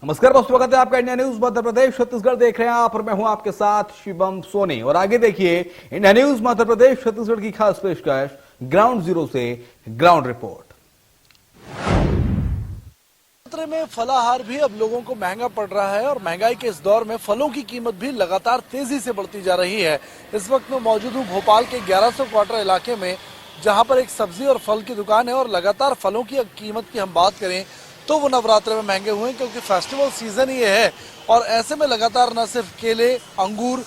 नमस्कार दोस्तों, स्वागत है आपका इंडिया न्यूज मध्य प्रदेश छत्तीसगढ़ देख रहे हैं आप और मैं हूं आपके साथ शिवम सोनी। और आगे देखिए इंडिया न्यूज मध्य प्रदेश छत्तीसगढ़ की खास पेशकश ग्राउंड जीरो से ग्राउंड रिपोर्ट। में फलाहार भी अब लोगों को महंगा पड़ रहा है और महंगाई के इस दौर में फलों की कीमत भी लगातार तेजी से बढ़ती जा रही है। इस वक्त मैं मौजूद हूं भोपाल के 1100 क्वार्टर इलाके में, जहां पर एक सब्जी और फल की दुकान है और लगातार फलों की कीमत की हम बात करें तो वो नवरात्र में महंगे हुए हैं, क्योंकि फेस्टिवल सीजन ये है। और ऐसे में लगातार न सिर्फ केले, अंगूर,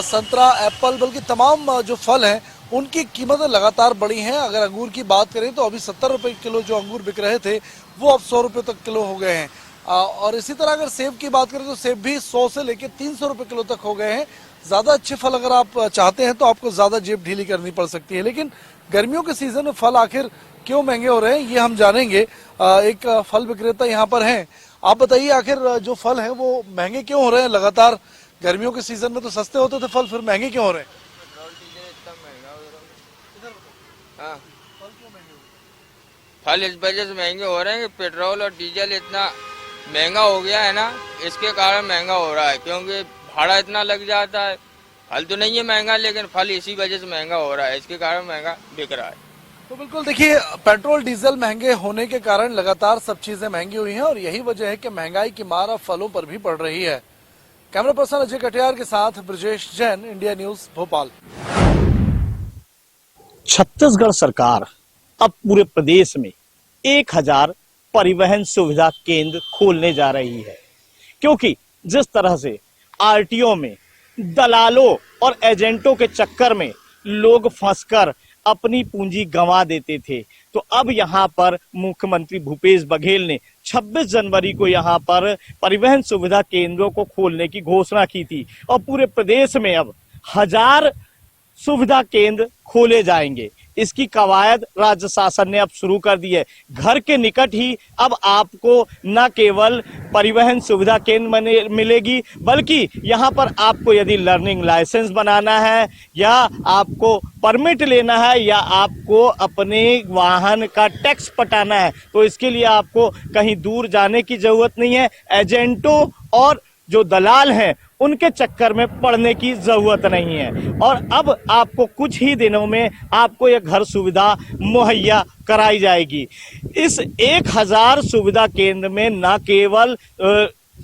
संतरा, एप्पल, बल्कि तमाम जो फल हैं उनकी कीमतें लगातार बढ़ी हैं। अगर अंगूर की बात करें तो अभी 70 रुपए किलो जो अंगूर बिक रहे थे वो अब 100 रुपए तक किलो हो गए हैं। और इसी तरह अगर सेब की बात करें तो सेब भी 100 से लेकर 300 रुपए किलो तक हो गए हैं। ज्यादा अच्छे फल अगर आप चाहते हैं तो आपको ज्यादा जेब ढीली करनी पड़ सकती है। लेकिन गर्मियों के सीजन में फल आखिर क्यों महंगे हो रहे हैं ये हम जानेंगे। एक फल विक्रेता यहाँ पर हैं। आप बताइए आखिर जो फल है वो महंगे क्यों हो रहे हैं? लगातार गर्मियों के सीजन में तो सस्ते होते थे फल, फिर महंगे क्यों हो रहे हैं? हाँ, फल इस वजह से महंगे हो रहे हैं कि पेट्रोल और डीजल इतना महंगा हो गया है ना, इसके कारण महंगा हो रहा है। क्योंकि भाड़ा इतना लग जाता है। फल तो नहीं है महंगा, लेकिन फल इसी वजह से महंगा हो रहा है, इसके कारण महंगा बिक रहा है। तो बिल्कुल देखिए, पेट्रोल डीजल महंगे होने के कारण लगातार सब चीजें महंगी हुई हैं और यही वजह है कि महंगाई की मार अब फलों पर भी पड़ रही है। कैमरा पर्सन अजय कटियार के साथ ब्रजेश जैन, इंडिया न्यूज भोपाल। छत्तीसगढ़ सरकार अब पूरे प्रदेश में 1000 परिवहन सुविधा केंद्र खोलने जा रही है, क्योंकि जिस तरह से आरटीओ में दलालों और एजेंटों के चक्कर में लोग फंसकर अपनी पूंजी गंवा देते थे, तो अब यहाँ पर मुख्यमंत्री भूपेश बघेल ने 26 जनवरी को यहाँ पर परिवहन सुविधा केंद्रों को खोलने की घोषणा की थी और पूरे प्रदेश में अब 1000 सुविधा केंद्र खोले जाएंगे। इसकी कवायद राज्य शासन ने अब शुरू कर दी है। घर के निकट ही अब आपको न केवल परिवहन सुविधा केंद्र मिलेगी, बल्कि यहाँ पर आपको यदि लर्निंग लाइसेंस बनाना है या आपको परमिट लेना है या आपको अपने वाहन का टैक्स पटाना है, तो इसके लिए आपको कहीं दूर जाने की जरूरत नहीं है। एजेंटों और जो दलाल हैं उनके चक्कर में पड़ने की जरूरत नहीं है और अब आपको कुछ ही दिनों में आपको यह घर सुविधा मुहैया कराई जाएगी। इस 1000 सुविधा केंद्र में न केवल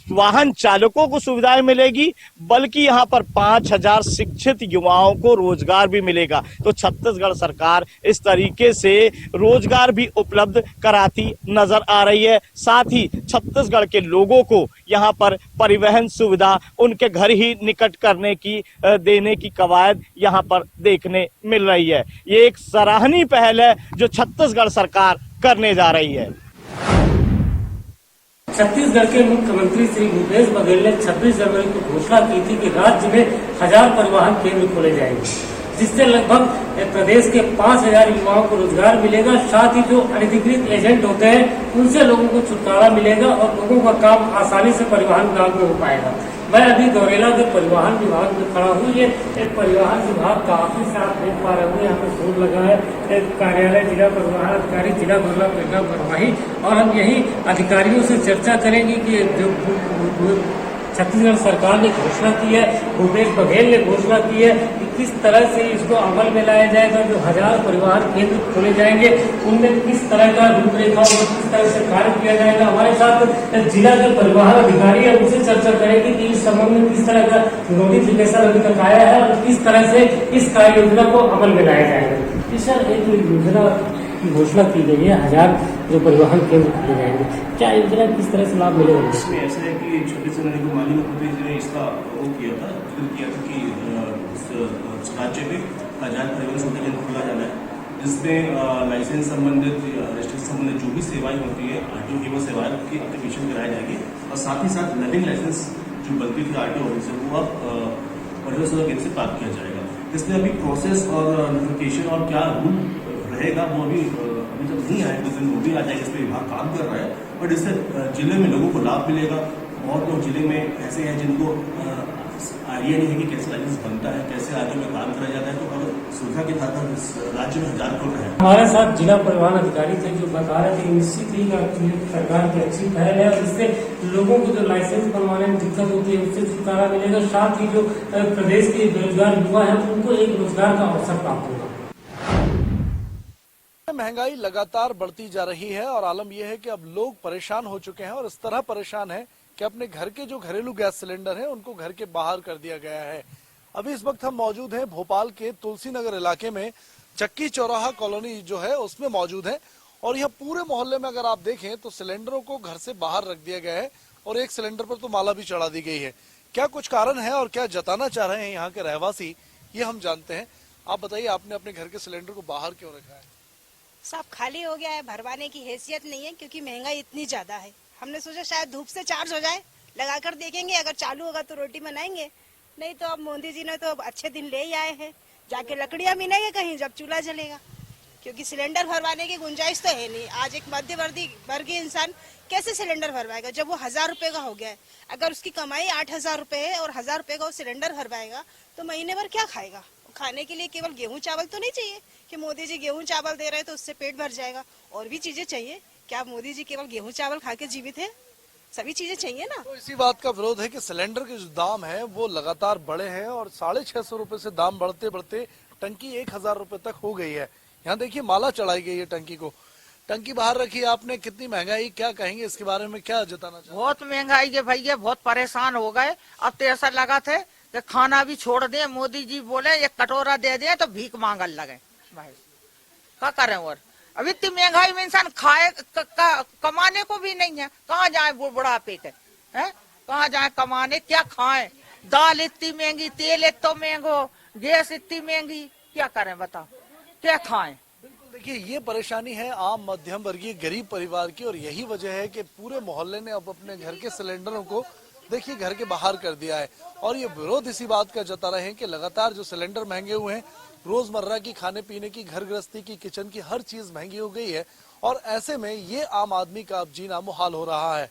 वाहन चालकों को सुविधाएं मिलेगी, बल्कि यहाँ पर 5000 शिक्षित युवाओं को रोजगार भी मिलेगा। तो छत्तीसगढ़ सरकार इस तरीके से रोजगार भी उपलब्ध कराती नजर आ रही है। साथ ही छत्तीसगढ़ के लोगों को यहाँ पर परिवहन सुविधा उनके घर ही निकट करने की देने की कवायद यहाँ पर देखने मिल रही है। ये एक सराहनीय पहल है जो छत्तीसगढ़ सरकार करने जा रही है। छत्तीसगढ़ के मुख्यमंत्री श्री भूपेश बघेल ने 26 जनवरी को घोषणा की थी कि राज्य में 1000 परिवहन केंद्र खोले जाएंगे, जिससे लगभग प्रदेश के 5000 युवाओं को रोजगार मिलेगा। साथ ही जो अनधिकृत एजेंट होते हैं उनसे लोगों को छुटकारा मिलेगा और लोगों का काम आसानी से परिवहन विभाग में हो पाएगा। मैं अभी गौरेला के परिवहन विभाग में खड़ा हूँ। ये एक परिवहन विभाग का ऑफिस आप देख पा रहे होंगे, यहाँ पे बोर्ड लगा है, एक कार्यालय जिला परिवहन अधिकारी जिला गुरला पेगा बरवाही। और हम यही अधिकारियों से चर्चा करेंगे कि जो छत्तीसगढ़ सरकार ने घोषणा की है, भूपेश बघेल ने घोषणा की है कि किस तरह से इसको अमल में लाया जाएगा। जो 1000 परिवहन केंद्र खोले जाएंगे उनमें किस तरह का रूपरेखा और किस तरह से कार्य किया जाएगा। हमारे साथ जिला के परिवहन अधिकारी है, उनसे चर्चा करेंगे कि इस संबंध में किस तरह का नोटिफिकेशन अभी तक आया है और किस तरह से इस कार्य योजना को अमल में लाया जाएगा। इस सर एक योजना की घोषणा की गई है, 1000 जो परिवहन केंद्र खोले जाएंगे, क्या योजना किस तरह से लाभ मिलेगा? इसमें ऐसा है कि 26 जनवरी को माननीय मुख्यमंत्री जी ने इसका वो किया था कि राज्य में 1000 परिवहन सुविधा केंद्र खोला जाना है, जिसमें लाइसेंस संबंधित रजिस्ट्रेशन संबंधित जो भी सेवाएं होती है आरटीओ की वो सेवाएं की एप्लीकेशन कराई जाएगी। और साथ ही साथ लर्निंग लाइसेंस जो बनती थी आरटीओ ऑफिस से वो अब परिवहन सुविधा केंद्र से प्राप्त किया जाएगा। इसमें अभी प्रोसेस और नोटिफिकेशन और क्या रूल रहेगा वो अभी जब नहीं आए तो वो भी आ जाएगा। इस पर विभाग काम कर रहा है, बट इससे जिले में लोगों को लाभ मिलेगा। बहुत लोग जिले में ऐसे हैं जिनको आइडिया नहीं है कि कैसे लाइसेंस बनता है, कैसे आगे में काम करा जाता है। तो अगर सुविधा के साथ इस राज्य में 1000 करोड़ है। हमारे साथ जिला परिवहन अधिकारी थे जो बता रहे थे निश्चित ही सरकार की अच्छी पहल है और इससे लोगों को जो लाइसेंस बनवाने में दिक्कत होती है उससे छुटकारा मिलेगा। साथ ही जो प्रदेश के बेरोजगार युवा है उनको एक रोजगार का अवसर प्राप्त होगा। महंगाई लगातार बढ़ती जा रही है और आलम यह है कि अब लोग परेशान हो चुके हैं और इस तरह परेशान है कि अपने घर के जो घरेलू गैस सिलेंडर हैं उनको घर के बाहर कर दिया गया है। अभी इस वक्त हम मौजूद हैं भोपाल के तुलसी नगर इलाके में, चक्की चौराहा कॉलोनी जो है उसमें मौजूद है और यह पूरे मोहल्ले में अगर आप देखें तो सिलेंडरों को घर से बाहर रख दिया गया है और एक सिलेंडर पर तो माला भी चढ़ा दी गई है। क्या कुछ कारण है और क्या जताना चाह रहे हैं यहाँ के रहवासी, ये हम जानते हैं। आप बताइए, आपने अपने घर के सिलेंडर को बाहर क्यों रखा है? सब खाली हो गया है, भरवाने की हैसियत नहीं है क्योंकि महंगाई इतनी ज्यादा है। हमने सोचा शायद धूप से चार्ज हो जाए, लगाकर देखेंगे, अगर चालू होगा तो रोटी बनाएंगे, नहीं तो अब मोदी जी ने तो अच्छे दिन ले ही आए हैं, जाके लकड़ियां मिलेंगे कहीं जब चूल्हा जलेगा, क्योंकि सिलेंडर भरवाने की गुंजाइश तो है नहीं। आज एक मध्यवर्ती वर्गीय इंसान कैसे सिलेंडर भरवाएगा जब वो 1000 रुपए का हो गया है। अगर उसकी कमाई 8000 रुपए है और 1000 रुपए का वो सिलेंडर भरवाएगा तो महीने भर क्या खाएगा? खाने के लिए केवल गेहूं चावल तो नहीं चाहिए कि मोदी जी गेहूं चावल दे रहे हैं तो उससे पेट भर जाएगा, और भी चीजें चाहिए। क्या मोदी जी केवल गेहूं चावल खा के जीवित है? सभी चीजें चाहिए ना। तो इसी बात का विरोध है कि सिलेंडर के जो दाम है वो लगातार बढ़े हैं और 650 रुपए से दाम बढ़ते बढ़ते टंकी 1000 रुपए तक हो गई है। यहाँ देखिए माला चढ़ाई गई है टंकी को, टंकी बाहर रखी है आपने। कितनी महंगाई, क्या कहेंगे इसके बारे में, क्या जताना चाहिए? बहुत महंगाई है भैया, बहुत परेशान हो गए। अब तो ऐसा लगा थे कि खाना भी छोड़ दे, मोदी जी बोले एक कटोरा दे दे तो भीख मांगल लगे। भाई क्या करें, और अब इतनी महंगाई में इंसान खाए कमाने को भी नहीं है, कहाँ जाए बुढ़ापे के, हैं कहाँ जाए कमाने, क्या खाएं? दाल इतनी महंगी, तेल इतना महंगो, गैस इतनी महंगी, क्या करें बताओ, क्या खाएं? देखिए, ये परेशानी है आम मध्यम वर्गीय गरीब परिवार की और यही वजह है कि पूरे मोहल्ले ने अब अपने घर के सिलेंडरों को देखिए घर के बाहर कर दिया है और ये विरोध इसी बात का जता रहे हैं कि लगातार जो सिलेंडर महंगे हुए हैं, रोजमर्रा की खाने पीने की, घर गृहस्थी की, किचन की हर चीज महंगी हो गई है और ऐसे में ये आम आदमी का अब जीना मुहाल हो रहा है।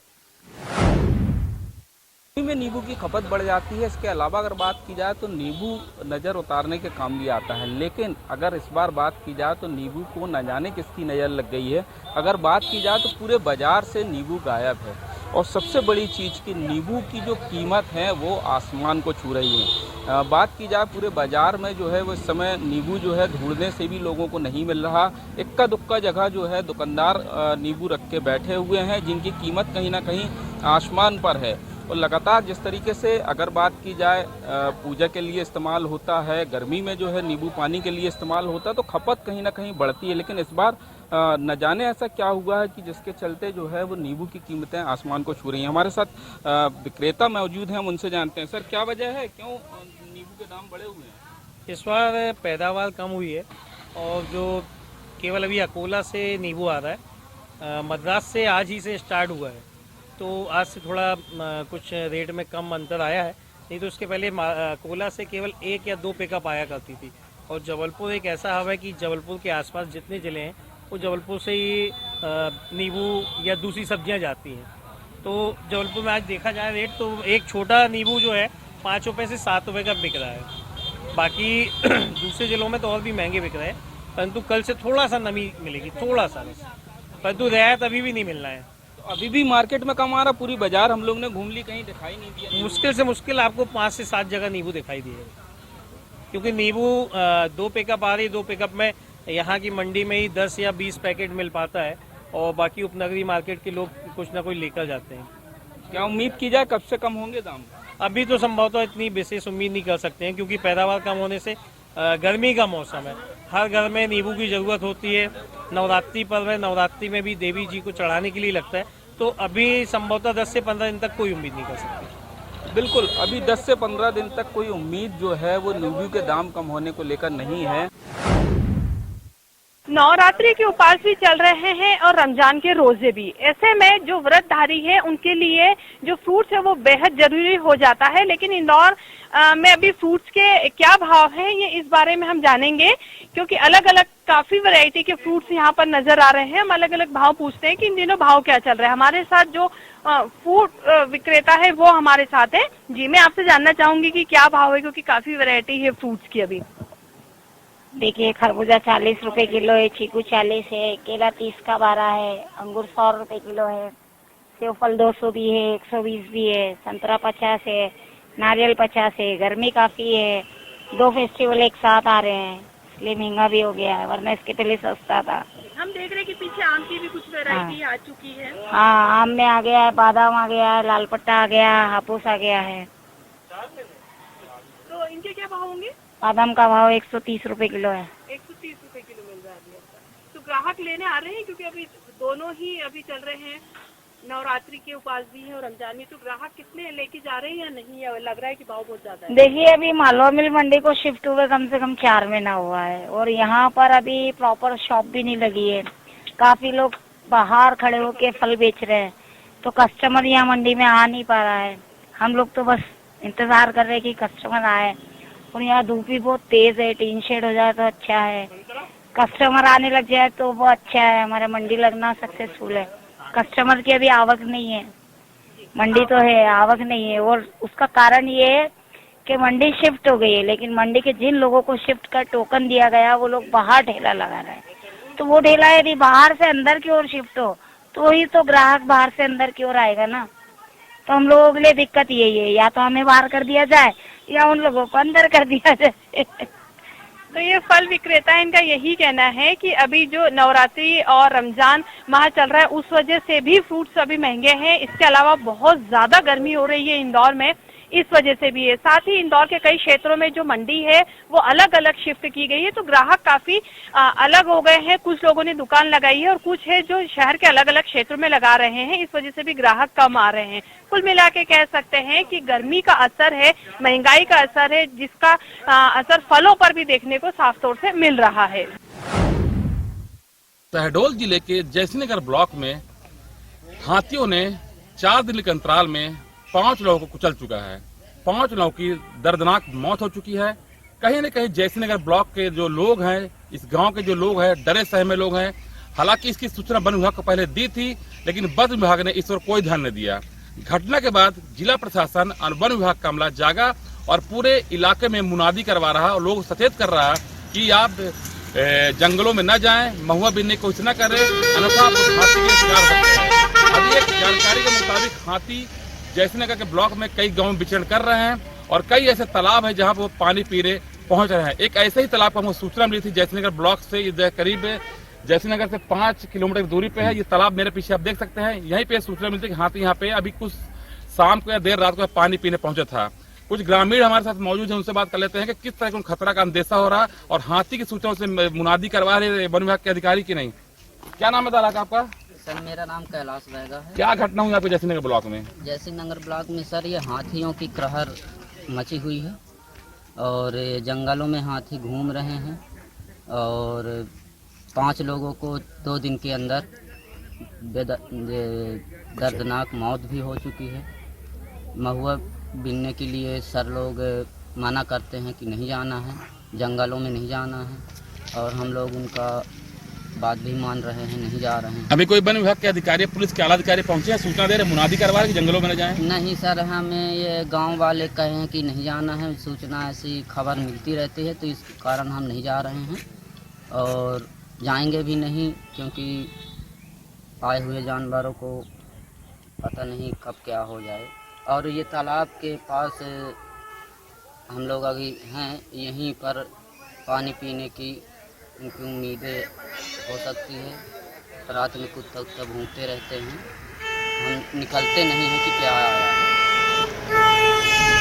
में नींबू की खपत बढ़ जाती है। इसके अलावा अगर बात की जाए तो नींबू नज़र उतारने के काम भी आता है, लेकिन अगर इस बार बात की जाए तो नींबू को न जाने किसकी नज़र लग गई है। अगर बात की जाए तो पूरे बाजार से नींबू गायब है और सबसे बड़ी चीज़ कि नींबू की जो कीमत है वो आसमान को छू रही है। बात की जाए पूरे बाजार में जो है वो इस समय नींबू जो है ढूंढने से भी लोगों को नहीं मिल रहा। इक्का दुक्का जगह जो है दुकानदार नींबू रख के बैठे हुए हैं जिनकी कीमत कहीं ना कहीं आसमान पर है। और लगातार जिस तरीके से अगर बात की जाए पूजा के लिए इस्तेमाल होता है, गर्मी में जो है नींबू पानी के लिए इस्तेमाल होता है, तो खपत कहीं ना कहीं बढ़ती है। लेकिन इस बार न जाने ऐसा क्या हुआ है कि जिसके चलते जो है वो नींबू की कीमतें आसमान को छू रही हैं। हमारे साथ विक्रेता मौजूद हैं, हम उनसे जानते हैं। सर, क्या वजह है, क्यों नींबू के दाम बढ़े हुए हैं? इस बार पैदावार कम हुई है और जो केवल अभी अकोला से नींबू आ रहा है, मद्रास से आज ही से स्टार्ट हुआ है, तो आज से थोड़ा कुछ रेट में कम अंतर आया है। नहीं तो उसके पहले कोला से केवल 1 या 2 पिकअप आया करती थी। और जबलपुर एक ऐसा हब है कि जबलपुर के आसपास जितने ज़िले हैं वो जबलपुर से ही नींबू या दूसरी सब्जियां जाती हैं। तो जबलपुर में आज देखा जाए रेट, तो एक छोटा नींबू जो है 5 रुपये से 7 रुपये का बिक रहा है। बाकी दूसरे ज़िलों में तो और भी महंगे बिक रहे हैं, परंतु कल से थोड़ा सा नमी मिलेगी, थोड़ा सा, परंतु रियायत अभी भी नहीं मिलना है। अभी भी मार्केट में कम आ रहा, पूरी बाजार हम लोग ने घूम ली, कहीं दिखाई नहीं दिया। मुश्किल से मुश्किल आपको 5 से 7 जगह नींबू दिखाई दिए, क्योंकि नींबू 2 पिकअप आ रही, 2 पिकअप में यहाँ की मंडी में ही 10 या 20 पैकेट मिल पाता है और बाकी उपनगरीय मार्केट के लोग कुछ ना कुछ लेकर जाते हैं। क्या उम्मीद की जाए कब से कम होंगे दाम? अभी तो संभवतः इतनी विशेष उम्मीद नहीं कर सकते हैं, क्योंकि पैदावार कम होने से गर्मी का मौसम है, हर घर में नींबू की जरूरत होती है। नवरात्रि पर्व है, नवरात्रि में भी देवी जी को चढ़ाने के लिए लगता है, तो अभी संभवतः 10 से 15 दिन तक कोई उम्मीद नहीं कर सकते। बिल्कुल, अभी 10 से 15 दिन तक कोई उम्मीद जो है वो नींबू के दाम कम होने को लेकर नहीं है। नवरात्रि के उपवास भी चल रहे हैं और रमजान के रोजे भी। ऐसे में जो व्रतधारी है उनके लिए जो फ्रूट्स है वो बेहद जरूरी हो जाता है। लेकिन इंदौर में अभी फ्रूट्स के क्या भाव हैं ये इस बारे में हम जानेंगे, क्योंकि अलग अलग काफी वैरायटी के फ्रूट्स यहाँ पर नजर आ रहे हैं। हम अलग अलग भाव पूछते हैं कि इन दिनों भाव क्या चल रहा है। हमारे साथ जो फ्रूट विक्रेता है वो हमारे साथ है। जी, मैं आपसे जानना चाहूंगी कि क्या भाव है, क्योंकि काफी वैरायटी है फ्रूट्स की। अभी देखिए, खरबूजा 40 रुपए किलो है, चीकू 40 है, केला 30 का 12 है, अंगूर 100 रुपए किलो है, सेवफल 200 भी है, 120 भी है, संतरा 50 है, नारियल 50 है। गर्मी काफी है, 2 फेस्टिवल एक साथ आ रहे हैं, इसलिए महंगा भी हो गया है, वरना इसके पहले सस्ता था। हम देख रहे हैं कि पीछे आम की भी कुछ वैरायटी आ चुकी है। हाँ, आम में आ गया है, बादाम आ गया है, लाल पट्टा आ गया, हापुस आ गया है। तो इनके क्या भाव होंगे? बादाम का भाव 130 रुपए किलो है। 130 रुपए किलो मिल रहा है। तो ग्राहक लेने आ रहे हैं, क्योंकि अभी दोनों ही अभी चल रहे हैं, नवरात्रि के उपास भी है और रमजान भी। तो ग्राहक कितने लेके जा रहे हैं या नहीं, या लग रहा है कि भाव बहुत ज्यादा है? देखिए, अभी मालवा मिल मंडी को शिफ्ट हुए कम से कम 4 महीना हुआ है, और यहाँ पर अभी प्रॉपर शॉप भी नहीं लगी है। काफी लोग बाहर खड़े होके फल बेच रहे हैं, तो कस्टमर यहाँ मंडी में आ नहीं पा रहा है। हम लोग तो बस इंतजार कर रहे हैं कि कस्टमर आए, और यहाँ धूप भी बहुत तेज है, टीन शेड हो जाए तो अच्छा है, कस्टमर आने लग जाए तो वो अच्छा है। हमारा मंडी लगना सक्सेसफुल है। कस्टमर की अभी आवक नहीं है, मंडी तो है, आवक नहीं है, और उसका कारण ये है कि मंडी शिफ्ट हो गई है, लेकिन मंडी के जिन लोगों को शिफ्ट का टोकन दिया गया वो लोग बाहर ठेला लगा रहे हैं। तो वो ठेला यदि बाहर से अंदर की ओर शिफ्ट हो तो वही तो ग्राहक बाहर से अंदर की ओर आएगा ना। तो हम लोगों के लिए दिक्कत यही है, या तो हमें बाहर कर दिया जाए या उन लोगों को अंदर कर दिया जाए। तो ये फल विक्रेता है, इनका यही कहना है कि अभी जो नवरात्रि और रमजान माह चल रहा है उस वजह से भी फ्रूट्स अभी महंगे हैं। इसके अलावा बहुत ज्यादा गर्मी हो रही है इंदौर में, इस वजह से भी है। साथ ही इंदौर के कई क्षेत्रों में जो मंडी है वो अलग अलग शिफ्ट की गई है, तो ग्राहक काफी अलग हो गए हैं। कुछ लोगों ने दुकान लगाई है और कुछ है जो शहर के अलग अलग क्षेत्रों में लगा रहे हैं, इस वजह से भी ग्राहक कम आ रहे हैं। कुल मिला के कह सकते हैं कि गर्मी का असर है, महंगाई का असर है, जिसका असर फलों पर भी देखने को साफ तौर से मिल रहा है। शहडोल जिले के जयसिंहनगर ब्लॉक में हाथियों ने 4 दिन के अंतराल में 5 लोगों को कुचल चुका है। 5 लोगों की दर्दनाक मौत हो चुकी है। कहीं न कहीं जयसिंहनगर ब्लॉक के जो लोग हैं, इस गांव के जो लोग हैं, डरे सहमे लोग हैं। हालांकि इसकी सूचना वन विभाग को पहले दी थी, लेकिन वन विभाग ने इस पर कोई ध्यान नहीं दिया। घटना के बाद जिला प्रशासन और वन विभाग का अमला जागा और पूरे इलाके में मुनादी करवा रहा और लोग सचेत कर रहा कि आप जंगलों में न जाएं, महुआ बीनने की कोशिश न करें, अन्यथा आप हाथी के शिकार सकते हैं। अभी एक जानकारी के मुताबिक हाथी जयसिंहनगर के ब्लॉक में कई गांव में विचरण कर रहे हैं और कई ऐसे तालाब हैं जहां पर वो पानी पीने पहुंच रहे हैं। एक ऐसे ही तालाब को हमको सूचना मिली थी जयसिंहनगर ब्लॉक से, ये करीब जयसिंहनगर से 5 किलोमीटर की दूरी पे है। ये तालाब मेरे पीछे आप देख सकते हैं। यहीं पे सूचना मिलती है कि हाथी यहाँ पे अभी कुछ शाम को या देर रात को पानी पीने पहुंचा था। कुछ ग्रामीण हमारे साथ मौजूद है, उनसे बात कर लेते हैं कि किस तरह का खतरा का अंदेशा हो रहा और हाथी की सूचना से मुनादी करवा रहे वन विभाग के अधिकारी की नहीं। क्या नाम है तालाब आपका? सर, मेरा नाम कैलाश बैगा है। क्या घटना हुई यहाँ पे जयसिंहनगर ब्लॉक में? जयसिंहनगर ब्लॉक में सर ये हाथियों की कहर मची हुई है और जंगलों में हाथी घूम रहे हैं और 5 लोगों को 2 दिन के अंदर दर्दनाक मौत भी हो चुकी है। महुआ बीनने के लिए सर लोग मना करते हैं कि नहीं जाना है, जंगलों में नहीं जाना है, और हम लोग उनका बात भी मान रहे हैं, नहीं जा रहे हैं। अभी कोई वन विभाग के अधिकारी, पुलिस के आला अधिकारी पहुंचे हैं, सूचना दे रहे, मुनादी करवा रहे कि जंगलों में न जाएं? नहीं सर, हमें ये गांव वाले कहे हैं कि नहीं जाना है। सूचना ऐसी खबर मिलती रहती है, तो इस कारण हम नहीं जा रहे हैं और जाएंगे भी नहीं, क्योंकि आए हुए जानवरों को पता नहीं कब क्या हो जाए। और ये तालाब के पास हम लोग अभी हैं, यहीं पर पानी पीने की उनकी उम्मीदें हो सकती है। रात में कुत्ता भूखते रहते हैं, हम निकलते नहीं हैं कि क्या आया।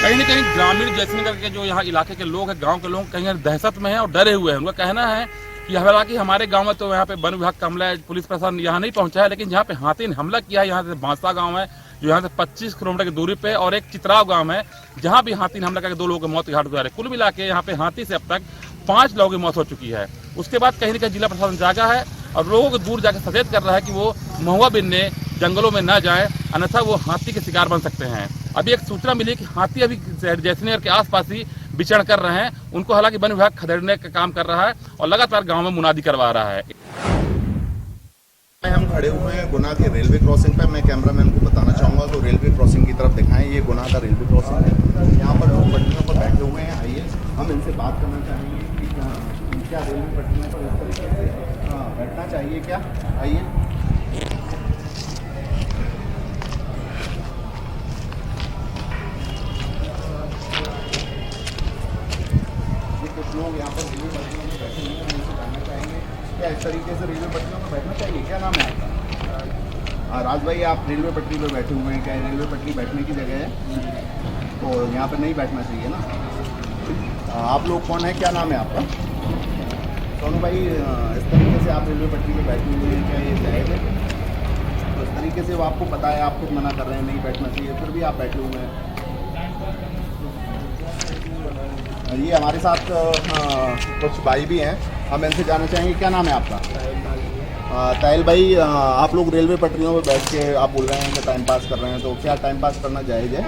कहीं न कहीं ग्रामीण जयसिंहनगर के जो यहाँ इलाके के लोग हैं, गांव के लोग कहीं दहशत में हैं और डरे हुए हैं। उनका कहना है कि हालांकि हमारे गांव में तो यहाँ पे वन विभाग का अमला है, पुलिस प्रशासन यहाँ नहीं पहुंचा है, लेकिन जहाँ पे हाथी ने हमला किया है, यहाँ से बांसा गाँव है जो यहाँ से 25 किलोमीटर की दूरी पे, और एक चित्राव गांव है जहाँ भी हाथी ने हमला करके 2 लोगों की मौत के घाट गुजरे। कुल मिला के यहाँ पे हाथी से अब तक 5 लोगों की मौत हो चुकी है। उसके बाद कहीं न कहीं जिला प्रशासन जागा है और लोगों को दूर जाकर सचेत कर रहा है कि वो महुआ बीनने जंगलों में न जाए, अन्यथा वो हाथी के शिकार बन सकते हैं। अभी एक सूचना मिली कि हाथी अभी जयसिंहनगर के आसपास ही विचरण कर रहे हैं, उनको हालांकि वन विभाग खदेड़ने का काम कर रहा है और लगातार गाँव में मुनादी करवा रहा है। हम खड़े हुए हैं गुना के रेलवे क्रॉसिंग पर। मैं कैमरामैन को बताना चाहूँगा तो रेलवे क्रॉसिंग की तरफ दिखाएं। ये गुना का रेलवे क्रॉसिंग है। यहाँ पर लोग पटरियों पर बैठे हुए हैं। आइए हम इनसे बात करना चाहेंगे कि क्या रेलवे पटरियों पर इस तरीके से बैठना चाहिए क्या। आइए कुछ लोग यहाँ पर रेलवे पटरियों में बैठे हुए हैं, उनसे जानना चाहेंगे क्या इस तरीके से रेलवे पटरियों पर बैठना चाहिए। क्या नाम है आपका? राज भाई, आप रेलवे पटरी पर बैठे हुए हैं, क्या रेलवे पटरी बैठने की जगह है? तो यहाँ पर नहीं बैठना चाहिए ना। आप लोग कौन है, क्या नाम है आपका? सोनू भाई, इस तरीके से आप रेलवे पटरी पर बैठे हुए हैं, क्या ये जायज़ है? तो इस तरीके से वो आपको पता है, आप खुद मना कर रहे हैं नहीं बैठना चाहिए, फिर भी आप बैठे हुए हैं। ये हमारे साथ कुछ भाई भी हैं, हम इनसे जानना चाहेंगे क्या नाम है आपका? ताहिल भाई, आप लोग रेलवे पटरियों पर बैठ के आप बोल रहे हैं कि टाइम पास कर रहे हैं, तो क्या टाइम पास करना जायज़ है?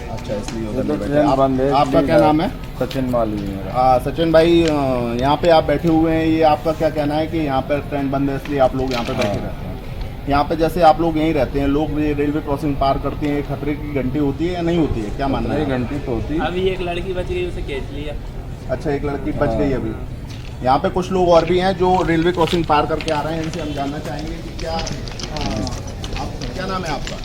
अच्छा, इसलिए उधर नहीं बैठे। आपका क्या नाम है? सचिन माली। सचिन भाई, यहाँ पे आप बैठे हुए हैं, ये आपका क्या कहना है कि यहाँ पर ट्रेन बंद है इसलिए आप लोग यहाँ पे बैठे रहते हैं? यहाँ पे जैसे आप लोग यहीं रहते हैं, लोग रेलवे क्रॉसिंग पार करते हैं, खतरे की घंटी होती है या नहीं होती है, क्या मानना है? घंटी तो होती है। अभी एक लड़की बच गई, उसे खींच लिया। अच्छा, एक लड़की बच गई अभी। यहाँ पे कुछ लोग और भी हैं जो रेलवे क्रॉसिंग पार करके आ रहे हैं, इनसे हम जानना चाहेंगे कि क्या क्या नाम है आपका?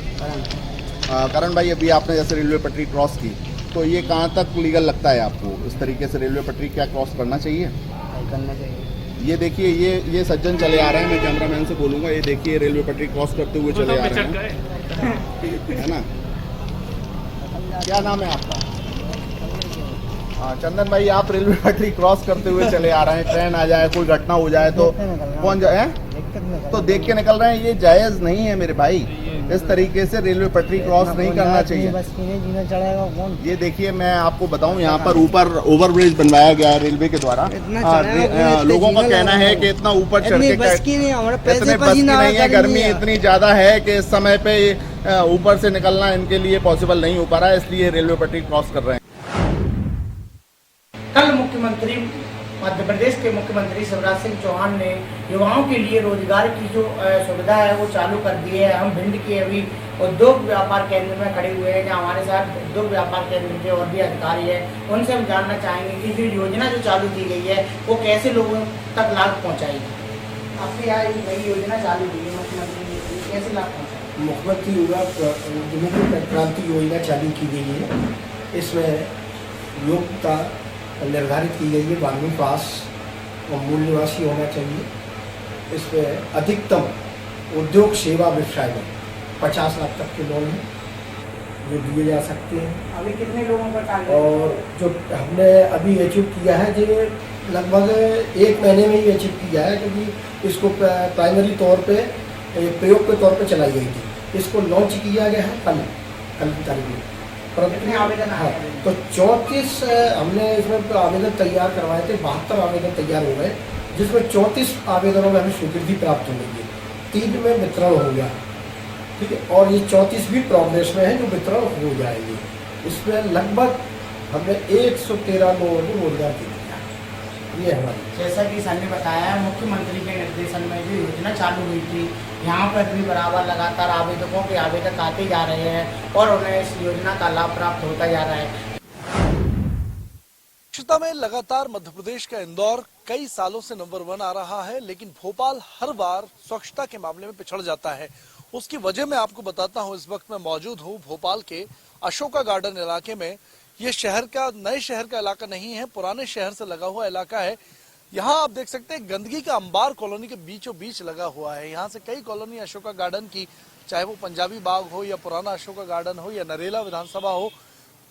करण भाई, अभी आपने जैसे रेलवे पटरी क्रॉस की, तो ये कहाँ तक लीगल लगता है आपको? इस तरीके से रेलवे पटरी क्या क्रॉस करना चाहिए? करना चाहिए। ये देखिए, ये सज्जन चले आ रहे हैं, मैं कैमरामैन से बोलूँगा, ये देखिए रेलवे पटरी क्रॉस करते हुए चले आ रहे हैं, है ना? क्या नाम है आपका? हाँ चंदन भाई, आप रेलवे पटरी क्रॉस करते हुए चले आ रहे हैं, ट्रेन आ जाए, कोई घटना हो जाए तो कौन जाए? तो देख के निकल रहे हैं, ये जायज़ नहीं है मेरे भाई। इस तरीके से रेलवे पटरी क्रॉस नहीं करना चाहिए। ये देखिए, मैं आपको बताऊं, यहाँ पर ऊपर ओवरब्रिज बनवाया गया है रेलवे के द्वारा। लोगों का कहना है कि इतना ऊपर चढ़ के इतने बस की नहीं है, गर्मी इतनी ज़्यादा है कि इस समय पे ऊपर से निकलना इनके लिए पॉसिबल नहीं हो पा रहा है, इसलिए रेलवे पटरी क्रॉस कर रहे हैं। कल मुख्यमंत्री, मध्य प्रदेश के मुख्यमंत्री शिवराज सिंह चौहान ने युवाओं के लिए रोजगार की जो सुविधा है वो चालू कर दी है। हम भिंड के अभी उद्योग व्यापार केंद्र में खड़े हुए हैं, जहाँ हमारे साथ उद्योग व्यापार केंद्र के और भी अधिकारी हैं। उनसे हम जानना चाहेंगे कि जो योजना जो चालू की गई है वो कैसे लोगों तक लाभ पहुँचाएगी। आपके यहाँ नई योजना चालू की है मुख्यमंत्री ने, कैसे लाभ पहुँचाएगी? मुख्यमंत्री युवा क्रांति योजना चालू की गई है। इसमें योग्यता निर्धारित की गई है, 12वीं पास और मूल निवासी होना चाहिए। इसमें अधिकतम उद्योग सेवा व्यवसाय में 50 लाख तक के लोन हैं जो दिए जा सकते हैं। अभी कितने लोगों का टारगेट? और जो हमने अभी अचीव किया है, जो लगभग 1 महीने में ही अचीव किया है, क्योंकि इसको प्राइमरी तौर पे प्रयोग के तौर पे चलाई गई थी। इसको लॉन्च किया गया है कल की तारीख में। कितने आवेदन? हाँ, तो 34 हमने इसमें आवेदन तैयार करवाए थे, 72 आवेदन तैयार हो गए, जिसमें 34 आवेदनों में हमें स्वीकृति प्राप्त हो गई है, 3 में वितरण हो गया, ठीक है, और ये 34 भी प्रोग्रेस में है जो वितरण हो जाएंगे। इसमें लगभग हमने 113 लोगों को रोजगार दिया। ये हमारी, जैसा कि सर ने बताया, मुख्यमंत्री के निर्देशन में जो योजना चालू हुई थी, यहाँ पर भी बराबर लगातार आवेदकों के आवेदक आते जा रहे हैं और उन्हें इस योजना का लाभ प्राप्त होता जा रहा है। स्वच्छता में लगातार मध्य प्रदेश का इंदौर कई सालों से नंबर 1 आ रहा है, लेकिन भोपाल हर बार स्वच्छता के मामले में पिछड़ जाता है। उसकी वजह मैं आपको बताता हूँ। इस वक्त मैं मौजूद हूँ भोपाल के अशोका गार्डन इलाके में। ये शहर का, नए शहर का इलाका नहीं है, पुराने शहर से लगा हुआ इलाका है। यहाँ आप देख सकते हैं गंदगी का अंबार कॉलोनी के बीचों बीच लगा हुआ है। यहाँ से कई कॉलोनी अशोका गार्डन की, चाहे वो पंजाबी बाग हो या पुराना अशोका गार्डन हो या नरेला विधानसभा हो,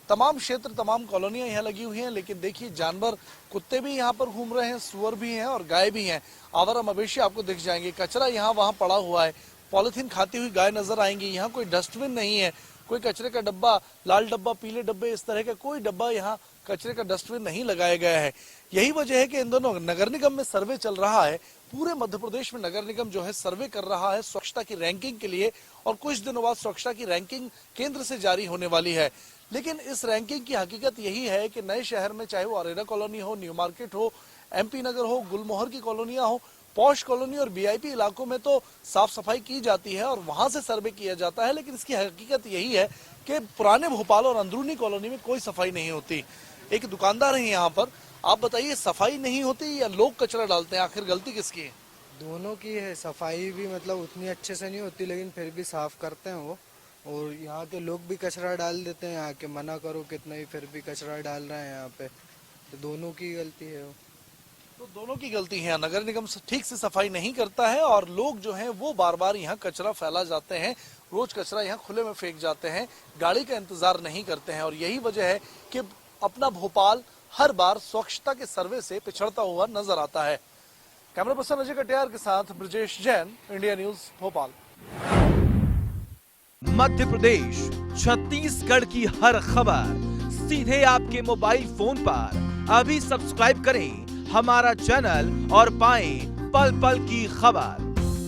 तमाम क्षेत्र, तमाम कॉलोनियां यहाँ लगी हुई हैं। लेकिन देखिए, जानवर, कुत्ते भी यहाँ पर घूम रहे हैं, सुअर भी हैं और गाय भी हैं। आवारा मवेशी आपको दिख जाएंगे। कचरा यहाँ वहाँ पड़ा हुआ है, पॉलिथीन खाती हुई गाय नजर आएंगी। यहाँ कोई डस्टबिन नहीं है, कोई कचरे का डब्बा, लाल डब्बा, पीले डब्बे, इस तरह का कोई डब्बा यहाँ कचरे का डस्टबिन नहीं लगाया गया है। यही वजह है कि इन दोनों नगर निगम में सर्वे चल रहा है। पूरे मध्य प्रदेश में नगर निगम जो है सर्वे कर रहा है स्वच्छता की रैंकिंग के लिए, और कुछ दिनों बाद स्वच्छता की रैंकिंग केंद्र से जारी होने वाली है। लेकिन इस रैंकिंग की हकीकत यही है कि नए शहर में, चाहे वो अरेरा कॉलोनी हो, न्यू मार्केट हो, MP नगर हो, गुलमोहर की कॉलोनियां हो, पॉश कॉलोनी और VIP इलाकों में तो साफ सफाई की जाती है और वहां से सर्वे किया जाता है। लेकिन इसकी हकीकत यही है कि पुराने भोपाल और अंदरूनी कॉलोनी में कोई सफाई नहीं होती। एक दुकानदार है यहाँ पर, आप बताइए सफाई नहीं होती या लोग कचरा डालते हैं, आखिर गलती किसकी है? दोनों की है। सफाई भी मतलब उतनी अच्छे से नहीं होती, लेकिन फिर भी साफ करते हैं वो। और यहाँ के लोग भी कचरा डाल देते हैं, यहाँ के मना करो कितना ही फिर भी कचरा डाल रहे हैं यहाँ पे, तो दोनों की गलती है वो। तो दोनों की गलती है। नगर निगम ठीक से सफाई नहीं करता है और लोग जो हैं वो बार बार यहाँ कचरा फैला जाते हैं, रोज कचरा यहाँ खुले में फेंक जाते हैं, गाड़ी का इंतजार नहीं करते हैं। और यही वजह है कि अपना भोपाल हर बार स्वच्छता के सर्वे से पिछड़ता हुआ नजर आता है। कैमरा पर्सन अजय कटियार के साथ ब्रजेश जैन, इंडिया न्यूज, भोपाल। मध्य प्रदेश, छत्तीसगढ़ की हर खबर सीधे आपके मोबाइल फोन पर। अभी सब्सक्राइब करें हमारा चैनल और पाएं पल पल की खबर।